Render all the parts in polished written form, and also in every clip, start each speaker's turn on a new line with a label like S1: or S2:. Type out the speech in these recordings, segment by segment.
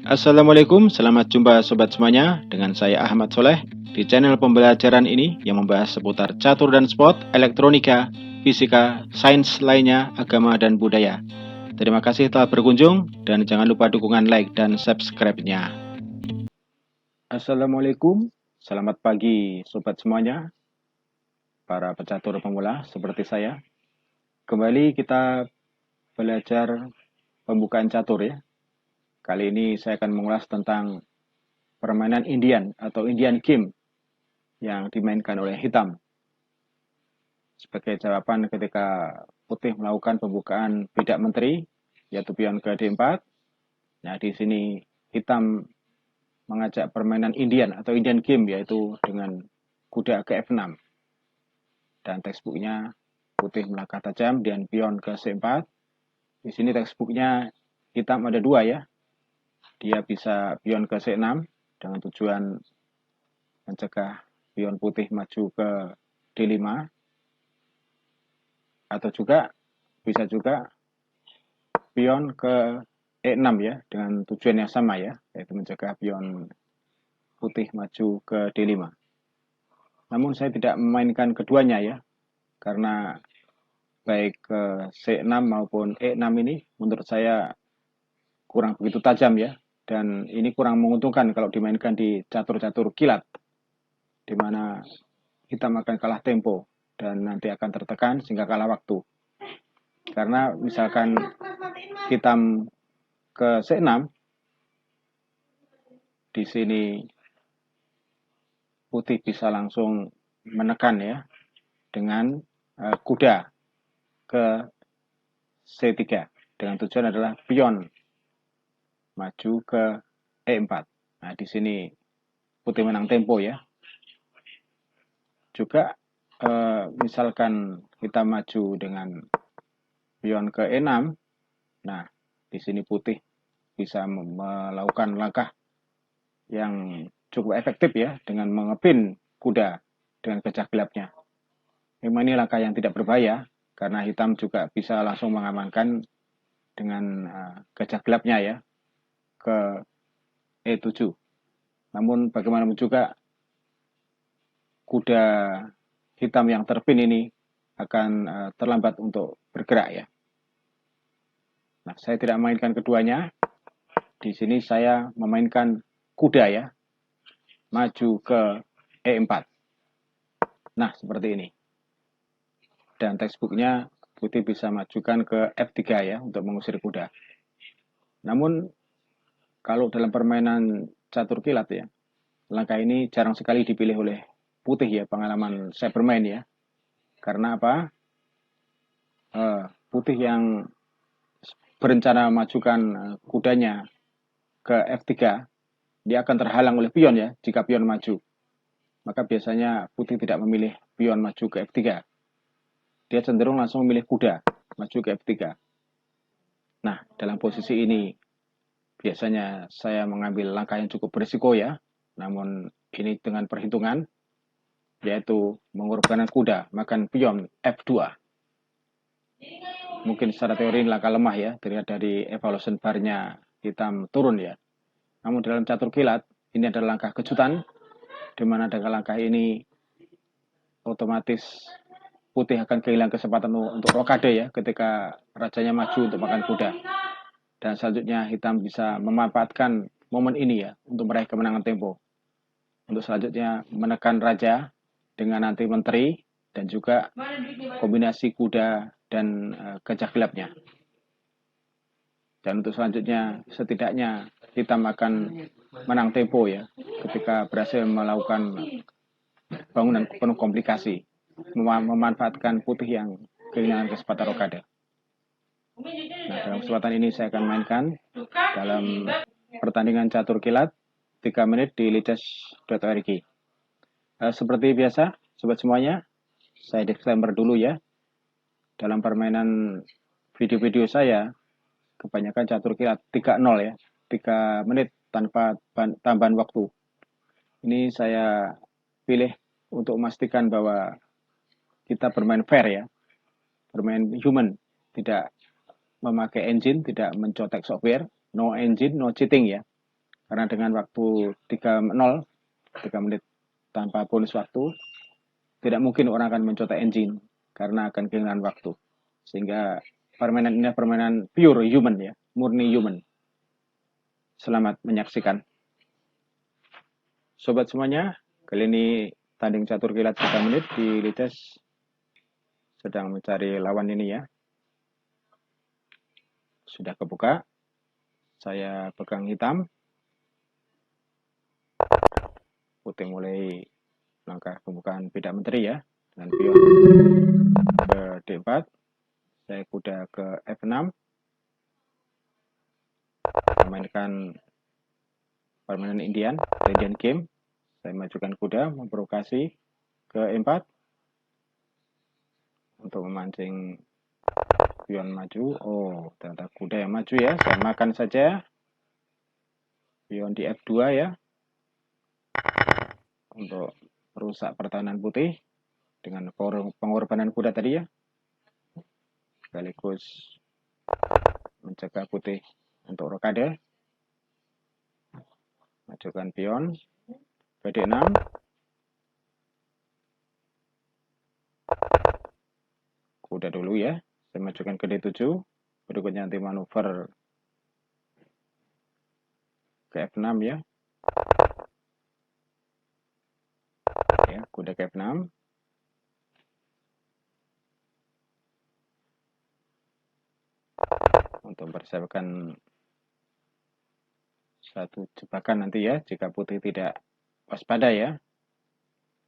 S1: Assalamualaikum, selamat jumpa sobat semuanya. Dengan saya Ahmad Soleh di channel pembelajaran ini yang membahas seputar catur dan sport, elektronika, fisika, sains lainnya, agama dan budaya. Terima kasih telah berkunjung dan jangan lupa dukungan like dan subscribe-nya. Assalamualaikum, selamat pagi sobat semuanya, para pecatur pemula seperti saya. Kembali kita belajar pembukaan catur ya. Kali ini saya akan mengulas tentang permainan Indian atau Indian game yang dimainkan oleh hitam. Sebagai jawaban ketika putih melakukan pembukaan bidak menteri, yaitu pion ke D4. Nah, di sini hitam mengajak permainan Indian atau Indian game, yaitu dengan kuda ke F6. Dan textbooknya putih melangkah tajam dan pion ke C4. Di sini textbooknya hitam ada dua ya. Dia bisa pion ke C6 dengan tujuan mencegah pion putih maju ke D5, atau juga bisa juga pion ke E6 ya, dengan tujuan yang sama ya, yaitu mencegah pion putih maju ke D5. Namun saya tidak memainkan keduanya ya, karena baik ke C6 maupun E6 ini menurut saya kurang begitu tajam ya, dan ini kurang menguntungkan kalau dimainkan di catur-catur kilat, di mana hitam akan kalah tempo dan nanti akan tertekan sehingga kalah waktu. Karena misalkan hitam ke C6, di sini putih bisa langsung menekan ya dengan kuda ke C3 dengan tujuan adalah pion maju ke E4. Nah, di sini putih menang tempo ya. Juga misalkan kita maju dengan pion ke E6, nah di sini putih bisa melakukan langkah yang cukup efektif ya dengan mengepin kuda dengan gajah gelapnya. Memang ini langkah yang tidak berbahaya karena hitam juga bisa langsung mengamankan dengan gajah gelapnya ya ke E7. Namun bagaimanapun juga kuda hitam yang terpin ini akan terlambat untuk bergerak ya. Nah, saya tidak memainkan keduanya. Di sini saya memainkan kuda ya, maju ke E4. Nah, seperti ini. Dan textbooknya putih bisa majukan ke F3 ya untuk mengusir kuda. Namun kalau dalam permainan catur kilat ya, langkah ini jarang sekali dipilih oleh putih ya, pengalaman saya bermain ya. Karena apa? Putih yang berencana majukan kudanya ke F3, dia akan terhalang oleh pion ya jika pion maju. Maka biasanya putih tidak memilih pion maju ke F3. Dia cenderung langsung memilih kuda maju ke F3. Nah, dalam posisi ini biasanya saya mengambil langkah yang cukup berisiko ya. Namun ini dengan perhitungan, yaitu mengorbankan kuda makan pion F2. Mungkin secara teori langkah lemah ya, dilihat dari evaluation bar-nya hitam turun ya. Namun dalam catur kilat, ini adalah langkah kejutan, di mana dengan langkah ini otomatis putih akan kehilangan kesempatan untuk rokade ya ketika rajanya maju untuk makan kuda. Dan selanjutnya hitam bisa memanfaatkan momen ini ya untuk meraih kemenangan tempo. Untuk selanjutnya menekan raja dengan nanti menteri dan juga kombinasi kuda dan gajah gelapnya. Dan untuk selanjutnya setidaknya hitam akan menang tempo ya ketika berhasil melakukan bangunan penuh komplikasi, memanfaatkan putih yang kehilangan kesempatan rokade. Nah, dalam kesempatan ini saya akan mainkan dalam pertandingan catur kilat 3 menit di lichess.org. Seperti biasa, sobat semuanya, saya disclaimer dulu ya. Dalam permainan video-video saya, kebanyakan catur kilat 3-0 ya, 3 menit tanpa tambahan waktu. Ini saya pilih untuk memastikan bahwa kita bermain fair ya, bermain human, tidak memakai engine, tidak mencotek software, no engine, no cheating ya. Karena dengan waktu 3 menit tanpa bonus waktu, tidak mungkin orang akan mencoba engine karena akan kehilangan waktu. Sehingga permainan ini permainan pure human ya, murni human. Selamat menyaksikan. Sobat semuanya, kali ini tanding catur kilat 3 menit di Lites sedang mencari lawan ini ya. Sudah kebuka. Saya pegang hitam. Putih mulai langkah pembukaan beda menteri ya. Dengan pion ke D4. Saya kuda ke F6. Memainkan permainan Indian game. Saya majukan kuda, memprovokasi ke E4. Untuk memancing pion maju. Oh, ternyata kuda yang maju ya. Saya makan saja. Pion di F2 ya. Untuk merusak pertahanan putih dengan pengorbanan kuda tadi ya. Sekaligus mencegah putih untuk rokade. Majukan pion PD6. Kuda dulu ya. Saya majukan ke D7. Berikutnya nanti manuver ke F6 ya. Ya, kuda ke F6. Untuk mempersiapkan satu jebakan nanti ya, jika putih tidak waspada ya.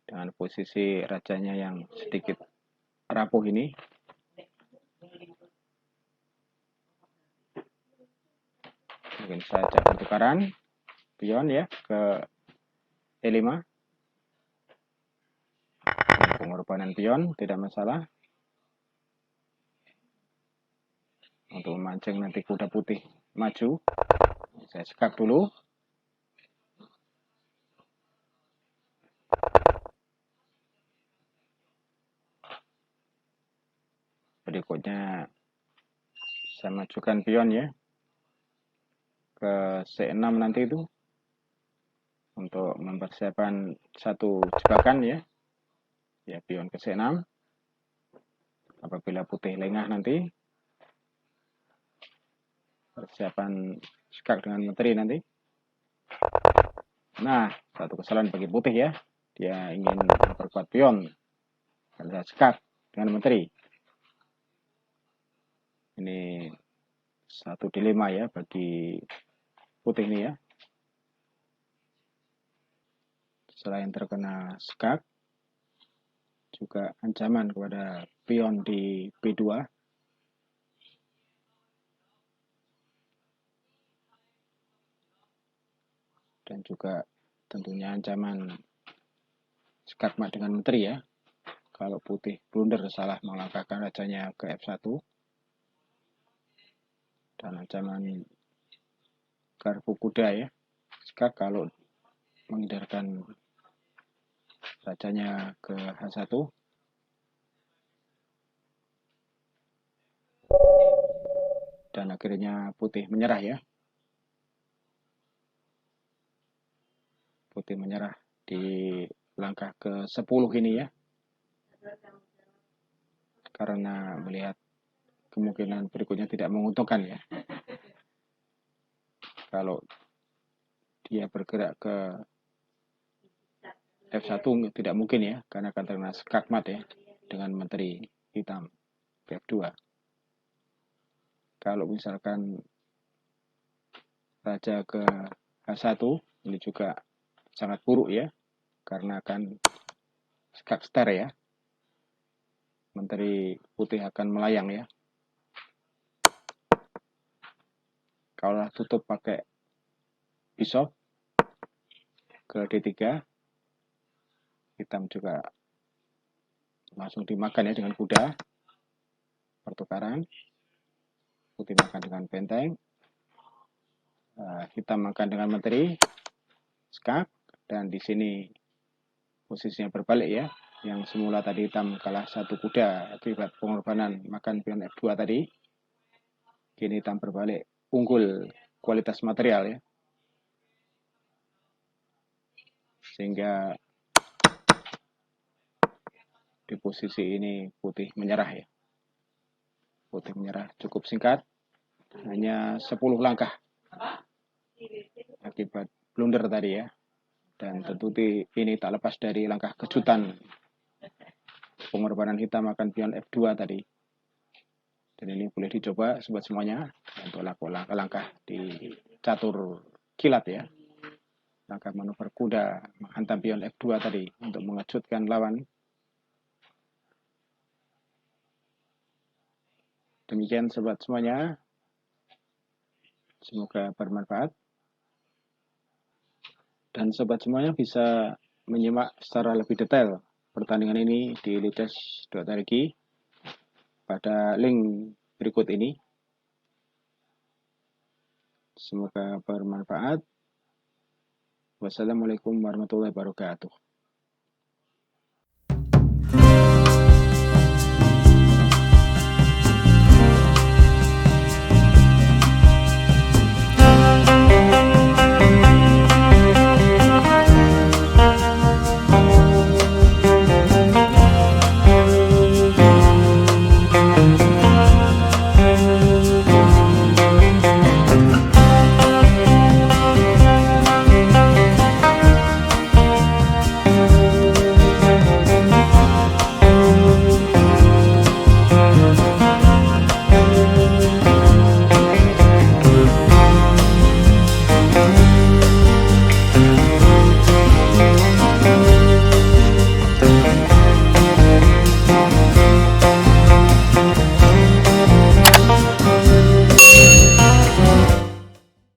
S1: Dengan posisi rajanya yang sedikit rapuh ini. Mungkin saja pertukaran pion ya ke E5. Pengorbanan pion tidak masalah. Untuk memancing nanti kuda putih maju. Saya sekap dulu. Berikutnya saya majukan pion ya ke C6 nanti itu untuk mempersiapkan satu jebakan ya. Ya, pion ke C6. Apabila putih lengah nanti persiapan skak dengan menteri nanti. Nah, satu kesalahan bagi putih ya. Dia ingin memperkuat pion. Karena skak dengan menteri. Ini satu dilema ya bagi putih ini ya. Selain terkena skak, juga ancaman kepada pion di B2. Dan juga tentunya ancaman skakmat dengan menteri ya. Kalau putih blunder salah melangkahkan rajanya ke F1. Dan ancaman garpu kuda ya. Skak kalau menghindarkan rajanya ke H1. Dan akhirnya putih menyerah ya. Putih menyerah di langkah ke-10 ini ya. Karena melihat kemungkinan berikutnya tidak menguntungkan ya. Kalau dia bergerak ke F1 tidak mungkin ya, karena akan terkena skakmat ya dengan menteri hitam F2. Kalau misalkan raja ke H1 ini juga sangat buruk ya, karena akan skak star ya. Menteri putih akan melayang ya. Kalau tutup pakai bishop ke D3, hitam juga langsung dimakan ya dengan kuda. Pertukaran, putih makan dengan benteng, hitam makan dengan menteri, skak, dan di sini posisinya berbalik ya. Yang semula tadi hitam kalah satu kuda akibat pengorbanan makan pion F2 tadi. Kini hitam berbalik unggul kualitas material ya. sehingga di posisi ini putih menyerah ya. Putih menyerah cukup singkat, hanya 10 langkah akibat blunder tadi ya. Dan tentu ini tak lepas dari langkah kejutan pengorbanan hitam akan pion F2 tadi. Dan ini boleh dicoba sobat semuanya untuk langkah di catur kilat ya. Langkah manuver kuda menghantam pion F2 tadi untuk mengejutkan lawan. Demikian sobat semuanya. Semoga bermanfaat. Dan sobat semuanya bisa menyimak secara lebih detail pertandingan ini di lichess.rg pada link berikut ini. Semoga bermanfaat. Wassalamualaikum warahmatullahi wabarakatuh.